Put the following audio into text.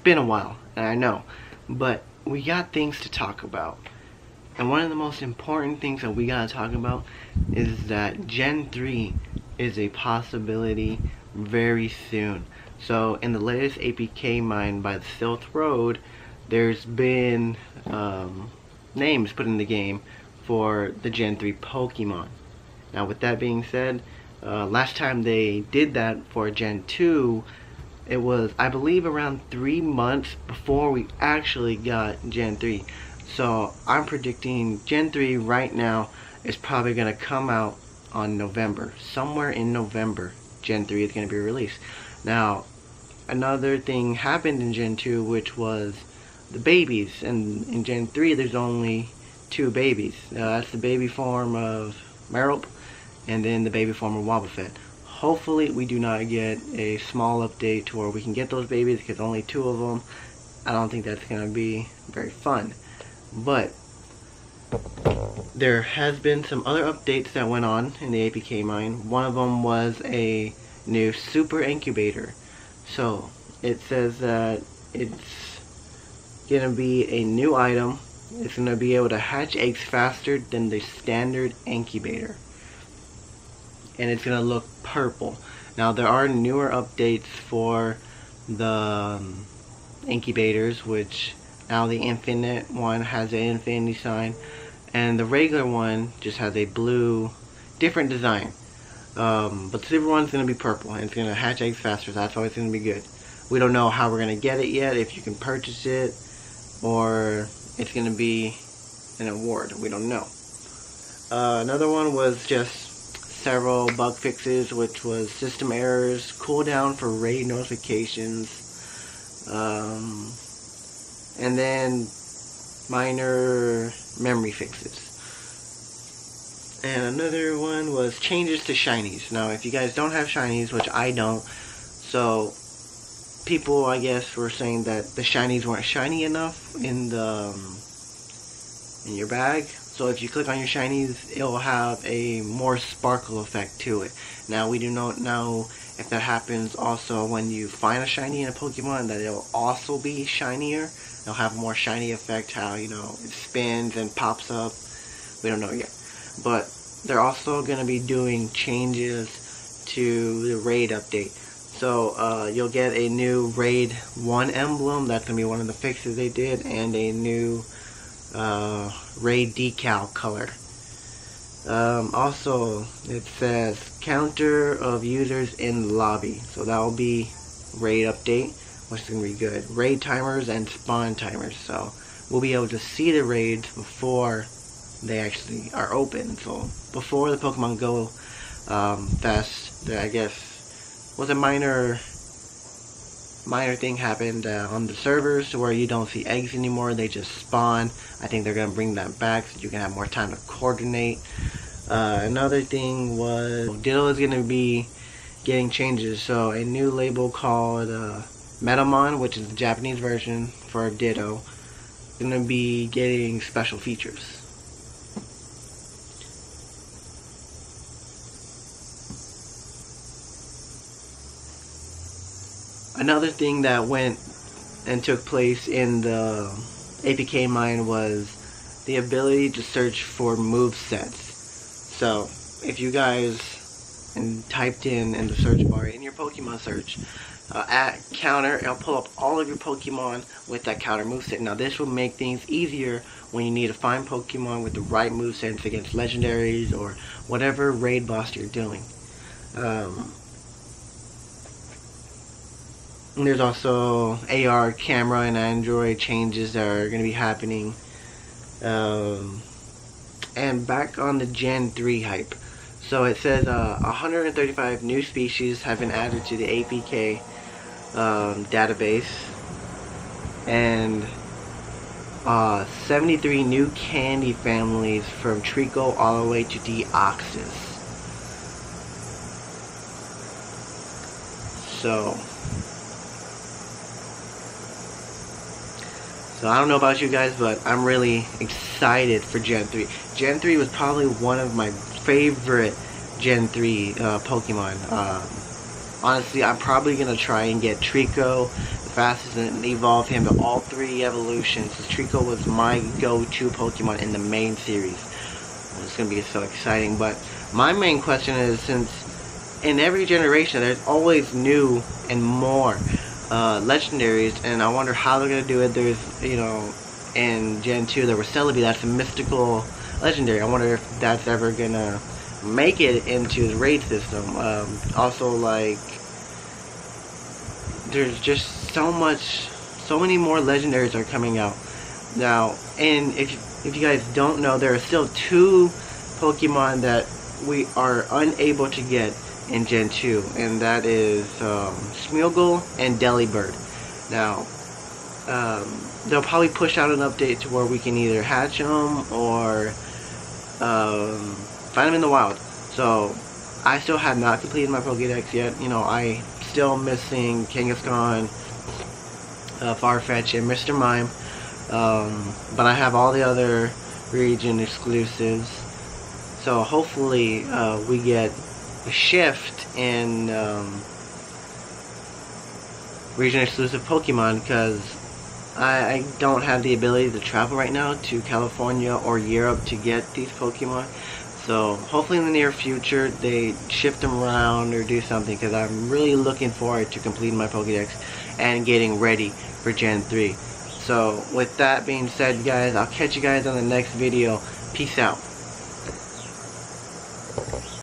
been a while, and I know, but we got things to talk about. And one of the most important things that we gotta talk about is that Gen 3 is a possibility very soon. So in the latest APK mine by the Silph Road, there's been names put in the game for the Gen 3 Pokemon. Now with that being said, last time they did that for Gen 2, it was, I believe, around 3 months before we actually got Gen 3. So I'm predicting Gen 3 right now is probably going to come out on November. Somewhere in November, Gen 3 is going to be released. Now, another thing happened in Gen 2, which was the babies. And in Gen 3, there's only 2 babies. That's the baby form of Meryl, and then the baby form of Wobbuffet. Hopefully we do not get a small update to where we can get those babies, because only 2 of them. I don't think that's going to be very fun. But there has been some other updates that went on in the APK mine. One of them was a new super incubator. So it says that it's going to be a new item. It's going to be able to hatch eggs faster than the standard incubator. And it's going to look purple. Now there are newer updates for the incubators, which now the infinite one has an infinity sign, and the regular one just has a blue, different design. But the silver one's going to be purple, and it's going to hatch eggs faster, so that's always going to be good. We don't know how we're going to get it yet, if you can purchase it, or it's going to be an award. We don't know. Another one was just several bug fixes, which was system errors, cooldown for raid notifications, and then minor memory fixes. And another one was changes to shinies. Now if you guys don't have shinies, which I don't, so people, I guess, were saying that the shinies weren't shiny enough in your bag. So if you click on your shinies, it'll have a more sparkle effect to it. Now we do not know if that happens also when you find a shiny in a Pokemon, that it'll also be shinier. It'll have a more shiny effect, how, you know, it spins and pops up. We don't know yet. But they're also going to be doing changes to the raid update. So you'll get a new raid 1 emblem. That's going to be one of the fixes they did, and a new raid decal color. Also, it says counter of users in lobby, so that will be raid update, which is going to be good. Raid timers and spawn timers, so we'll be able to see the raids before they actually are open. So before the Pokemon Go Fest, I guess was a minor thing happened on the servers, to where you don't see eggs anymore, they just spawn. I think they're going to bring that back so you can have more time to coordinate. Another thing was Ditto is going to be getting changes, so a new label called Metamon, which is the Japanese version for Ditto, is going to be getting special features. Another thing that went and took place in the APK mine was the ability to search for movesets. So if you guys typed in the search bar in your Pokemon search at counter, it'll pull up all of your Pokemon with that counter moveset. Now this will make things easier when you need to find Pokemon with the right movesets against legendaries or whatever raid boss you're doing. And there's also AR camera and Android changes that are going to be happening. And back on the Gen 3 hype. So it says 135 new species have been added to the APK database. And 73 new candy families from Trico all the way to Deoxys. So I don't know about you guys, but I'm really excited for Gen 3. Gen 3 was probably one of my favorite Gen 3 Pokemon. Honestly, I'm probably going to try and get Trico, fastest and evolve him to all 3 evolutions. Trico was my go-to Pokemon in the main series. It's going to be so exciting. But my main question is, since in every generation there's always new and more legendaries, and I wonder how they're going to do it. There's, you know, in Gen 2 there was Celebi, that's a mystical legendary. I wonder if that's ever going to make it into the raid system. Also, like, there's just so many more legendaries are coming out now. And if you guys don't know, there are still 2 Pokemon that we are unable to get in Gen 2, and that is Smeargle and Delibird. Now, they'll probably push out an update to where we can either hatch them or find them in the wild. So I still have not completed my Pokédex yet. You know, I still missing Kangaskhan, Farfetch, and Mr. Mime. But I have all the other region exclusives. So hopefully we get a shift in region exclusive Pokemon, because I don't have the ability to travel right now to California or Europe to get these Pokemon. So hopefully in the near future they shift them around or do something, because I'm really looking forward to completing my Pokédex and getting ready for Gen 3. So with that being said, guys, I'll catch you guys on the next video. Peace out.